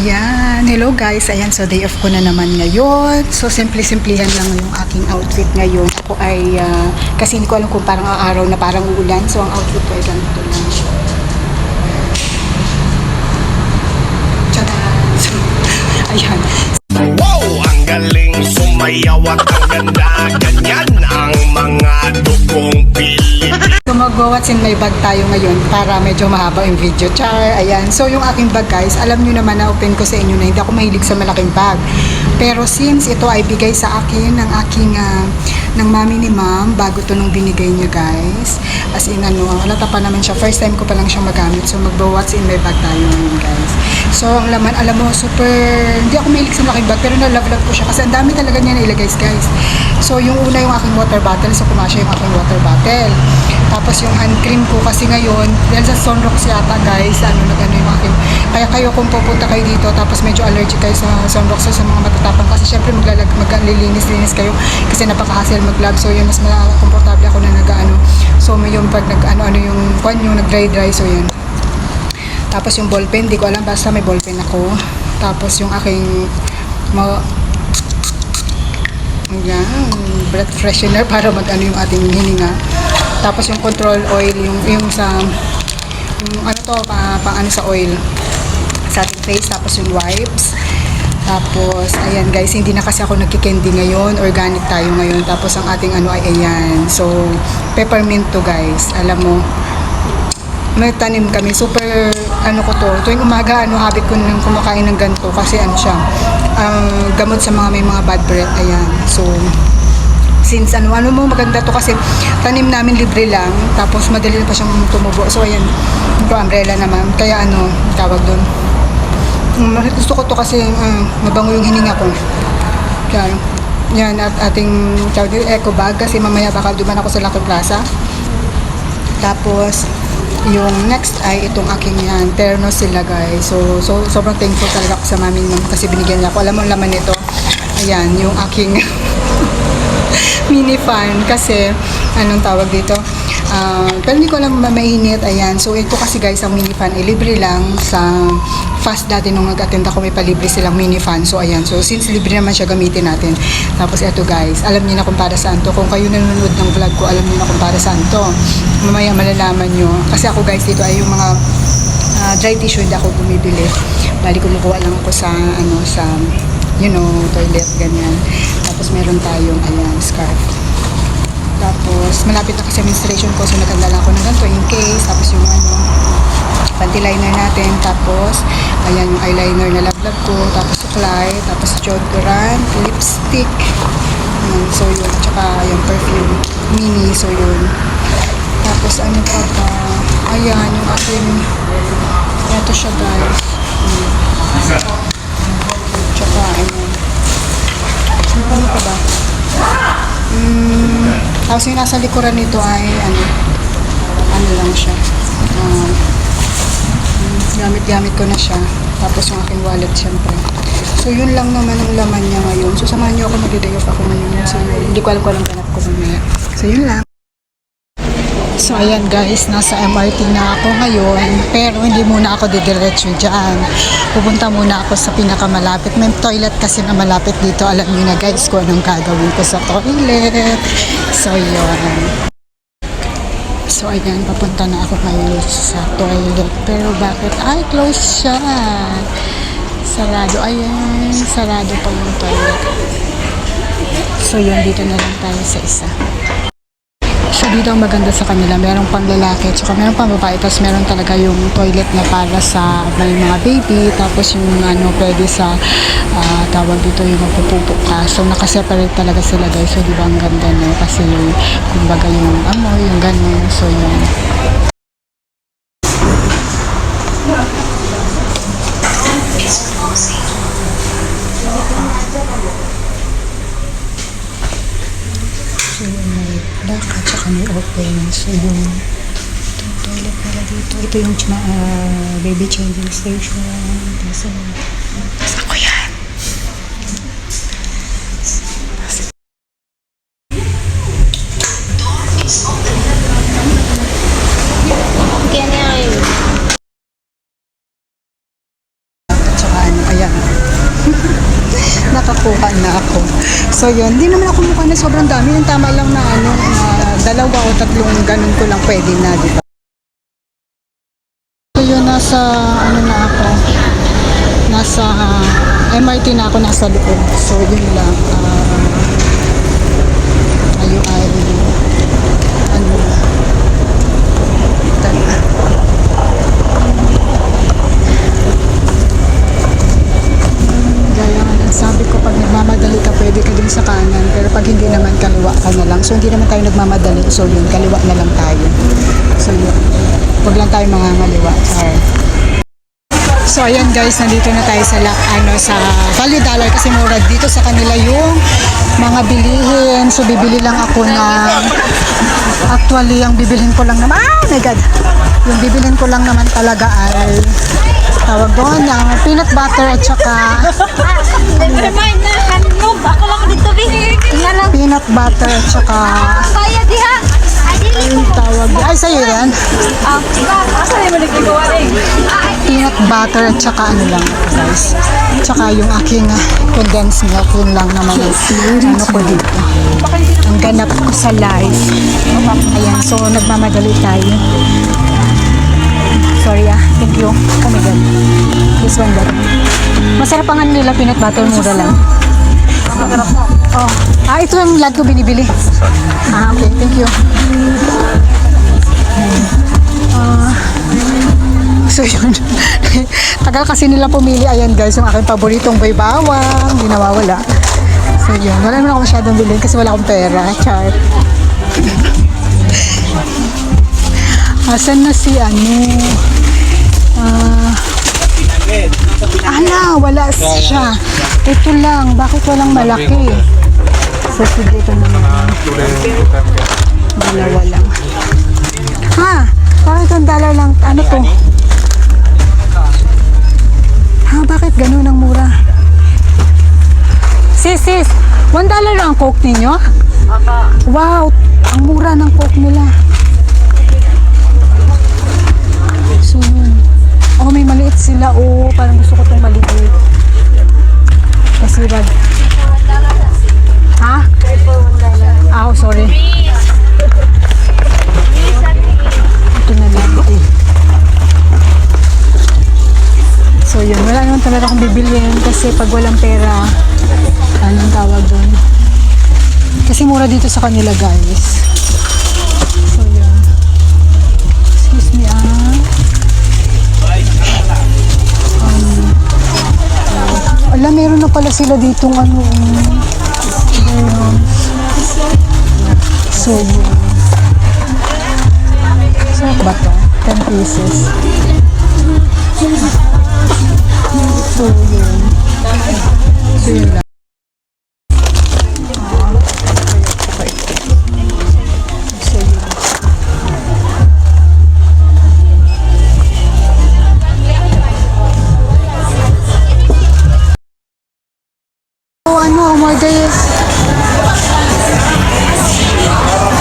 Yan, hello guys, ayan, so day off ko na naman ngayon. So simple-simplihan lang yung aking outfit ngayon. Ako ay, kasi hindi ko alam kung parang araw na parang uulan. So ang outfit ko ay ganito lang siya. Tchadan! So, ayan. Wow! Ang galing sumayaw at ang ganda. Ganyan ang mga dugong Pilipino. So mag-what's in my bag tayo ngayon para medyo mahaba yung video. Char, ayan. So yung aking bag guys, alam nyo naman na open ko sa inyo na hindi ako mahilig sa malaking bag. Pero since ito ay bigay sa akin ng aking, ng mami ni ma'am, bago to nung binigay niya guys. As in halata pa naman siya. First time ko pa lang siyang magamit. So mag-what's in my bag tayo ngayon guys. So ang laman, alam mo, super, hindi ako mahilig sa malaking bag pero na-love ko siya kasi ang dami talaga niya nailagay guys. So yung una yung aking water bottle, so kumasya yung aking water bottle. Tapos yung hand cream ko kasi ngayon, dahil sa Sunrocks yata guys, nag-ano yung aking, kaya kayo kung pupunta kayo dito, tapos medyo allergic kayo sa Sunrocks sa mga matatapang, kasi syempre maglilinis-linis kayo, kasi napaka-hassle mag-vlog, so yun, mas komportable ako na nag-ano, so may yung pag nag-ano yung kwan yung nag-dry, so yun. Tapos yung ballpen, di ko alam, basta may ballpen ako. Tapos yung aking ayan, breath freshener para mag-ano yung ating hininga. Tapos yung control oil, yung sa yung ano to, pang ano sa oil sa ating face. Tapos yung wipes. Tapos ayan guys, hindi na kasi ako nagki-candy ngayon, organic tayo ngayon. Tapos ang ating ano ay ayan, so peppermint to guys, alam mo, may tanim kami, super ano ko to, tuwing umaga habit ko nang kumakain ng ganito kasi ano siya, gamot sa mga may mga bad breath. Ayan, so since ano mo, maganda to kasi tanim namin, libre lang, tapos madali na pa siyang tumubo. So ayan, ito umbrella naman, kaya tawag doon, gusto ko to kasi mabango yung hininga ko. Kaya yan, at ating tawag dito, eco bag, kasi mamaya baka duman ako sa Lucky Plaza. Tapos yung next ay itong aking terno sila guys. So sobrang thankful talaga ako sa mami ma'am kasi binigyan niya ako. Alam mo ang laman nito, ayan, yung aking mini fan, kasi anong tawag dito, pero hindi ko alam mainit. Ayan, so ito kasi guys, ang mini fan ay libre lang sa Fast. Dati nung nag-attend ako, may palibre silang mini fan. So ayan, so since libre naman siya, gamitin natin. Tapos ito guys, alam niyo na kung para saan to. Kung kayo nanonood ng vlog ko, alam niyo na kung para saan to. Mamaya malalaman nyo, kasi ako guys, dito ay yung mga dry tissue, hindi ako bumibili. Bali kumukuha lang ako sa sa toilet, ganyan. Tapos meron tayong ayan, scarf. Tapos malapit na kasi menstruation ko, so nagandala ako ng ganito in case. Tapos yung panty liner natin. Tapos ayan yung eyeliner na love ko. Tapos suklay. Tapos deodorant, lipstick. Ayan, so yun. Tsaka yung perfume mini, so yun. Tapos ano pa ba? Ayan yung aking, ito siya guys. Tsaka ano pa ba? Tapos yung nasa likuran nito ay ano lang siya, gamit ko na siya. Tapos yung aking wallet syempre. So yun lang naman ang laman niya ngayon. So samahan niyo ako, mag-day off ako ngayon. So hindi ko alam kung anong ganap ko mamaya. So yun lang. So ayan guys, nasa MRT na ako ngayon, pero hindi muna ako didiretso dyan. Pupunta muna ako sa pinakamalapit. May toilet kasi na malapit dito. Alam niyo na guys kung anong gagawin ko sa toilet. So yun. So ayan, papunta na ako ngayon sa toilet. Pero bakit? Ay, close siya. Sarado. Ayan, sarado pa yung toilet. So yun, dito na lang tayo sa isa. So dito ang maganda sa kanila, merong pang lalaki, tsaka merong pang babae, tapos meron talaga yung toilet na para sa may mga baby, tapos yung pwede sa tawag dito yung mapupupo ka. So nakaseparate talaga sila guys, so diba ang ganda no, kasi yung kumbaga yung amoy, yung ganun, so yun. So may black at saka may open. So yung toilet nila dito. Ito yung baby changing station. So ako yan. At saka Nakakuha na ako. So yun, hindi naman ako mukha na sobrang dami. Yung tama lang na ano, 2 o 3 ganun ko lang pwede na, di ba? So yun, nasa ano na ako, nasa MRT na ako, nasa loob. So yun lang. Ngayon ay ano, tala. Gaya nga ng sabi ko, pag nagmamadali ka, pwede ka dun sa kanan. Pero pag hindi naman, kaliwa ka na lang. So hindi naman tayo nagmamadali. So yun, kaliwa na lang tayo. So yun, huwag lang tayo mangangaliwa. So ayan guys, nandito na tayo sa sa Value Dollar kasi mura dito sa kanila yung mga bilihin. So bibili lang ako ng, actually ang bibilhin ko lang naman, oh my god, yung bibilhin ko lang naman talaga ay tawag doon ng peanut butter at saka peanut butter at saka yung tawag, ay sa'yo yan, peanut butter at saka ano lang guys, tsaka yung aking condensed milk, yun lang naman ano ko dito, ang ganap ko sa life. Ayan, so nagmamadali tayo. Sorry thank you. Oh my god, this one better. Masarap ang ano nila, peanut butter, mura lang. Oh, ito yung lahat ko binibili. Okay, thank you. So yun, tagal kasi nila pumili. Ayan guys, yung aking paboritong bay bawang, hindi nawawala. So yun, wala naman ako masyadong bilhin kasi wala akong pera. Char. Asan na si ano? Wala siya. Ito lang, bakit walang malaki? So sige, ito naman. Dalawa lang. Ha? Bakit ang $1 lang? Ano to? Ha? Bakit ganun ang mura? Sis, $1 lang ang Coke ninyo? Wow, ang mura ng Coke nila. So, oh, may maliit sila. Oh, parang gusto ko itong maliit. Kasi rad. Ha? Oh, sorry. Ito na lang. So, yun. Wala naman talaga akong bibilihin kasi pag walang pera, anong tawag doon? Kasi mura dito sa kanila, guys. So, yun. Excuse me, Ala, meron na pala sila ditong ano. So, yun. So, ba ito? 10 pieces. So, yun. So, yun lang. So, yun.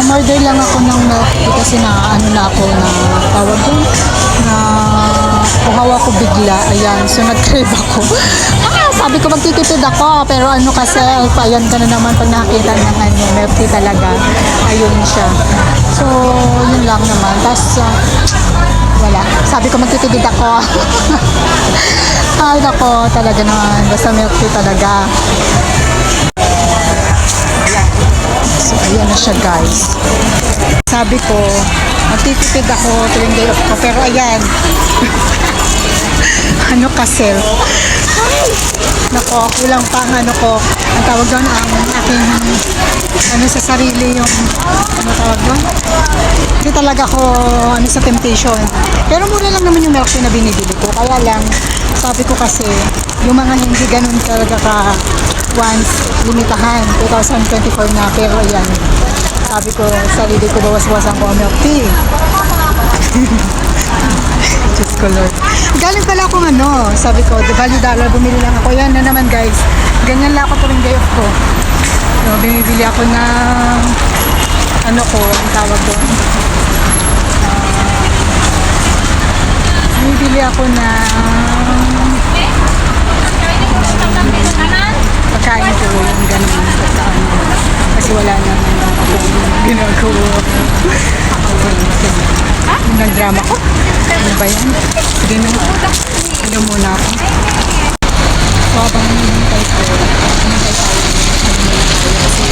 Umorder lang ako ng milk tea kasi na ano na ako na tawag doon na uhawa ko bigla. Ayan, so nag-crave ako. Sabi ko magtitipid ako pero ano kasi ayan ka na naman pag nakita ng ano, milk tea talaga. Ayun siya. So yun lang naman. Tapos wala. Sabi ko magtitipid ako. Ay nako, talaga naman. Basta milk tea talaga. So, ayan na siya guys. Sabi ko, magtitipid ako tuwing day off ko. Pero ayan, ano kasi, ay, nako, kulang pa ang ano ko. Ang tawag doon, ang aking, ano sa sarili yung, ano tawag doon? Hindi talaga ako, ano sa temptation. Pero mura lang naman yung milk tea na binibili ko. Kaya lang, sabi ko kasi, yung mga hindi ganun talaga ka, once limitahan 2024 na, pero ayan sabi ko sarili ko bawas-bawasan ko ang milk tea. Diyos ko Lord, galing pala akong ano, sabi ko the Value Dollar, bumili lang ako. Yan na naman guys, ganyan lang ako tuwing day off ko. So, bumibili ako ng ano ko, ang tawag doon, bumibili ako ng wala na akong ginagawa. Nag-drama ko? Ano ba yan? Sige na. Ano muna ako? So, habang hinihintay ko, hinihintay tayo kasi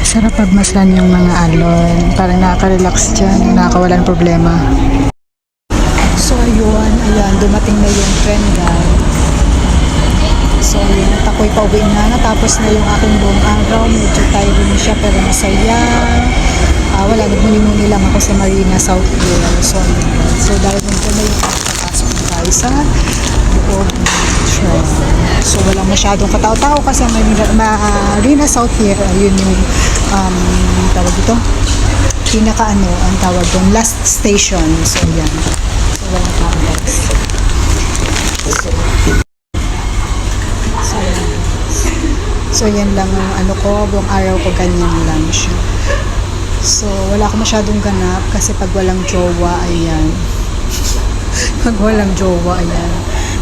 sarap pagmasdan yung mga alon. Parang nakaka-relax dyan, nakakawala ng problema. So ayun, ayan, dumating na yung friend guys. So ayun, at ako'y pauwi na. Natapos na yung aking buong araw. Medyo tiring siya pero masaya. Wala, nagmuni-muni lang ako sa Marina South Pier. So ayun. So dahil nung na yung papasok na tayo sa loob. So walang masyadong katao-tao kasi ang Marina South Pier, yun yung tawag ito, ang tawag doon, last station. So yan. So walang tao guys. So yan lang ang ano ko, buong araw ko ganyan lang siya. So wala akong masyadong ganap kasi pag walang jowa, ayan. Pag walang jowa, ayan.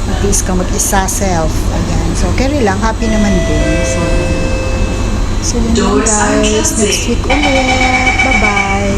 Mag-is ka mag-isa self. Ayan. So, carry lang. Happy naman din. So yun lang guys. Next week ulit. Bye-bye.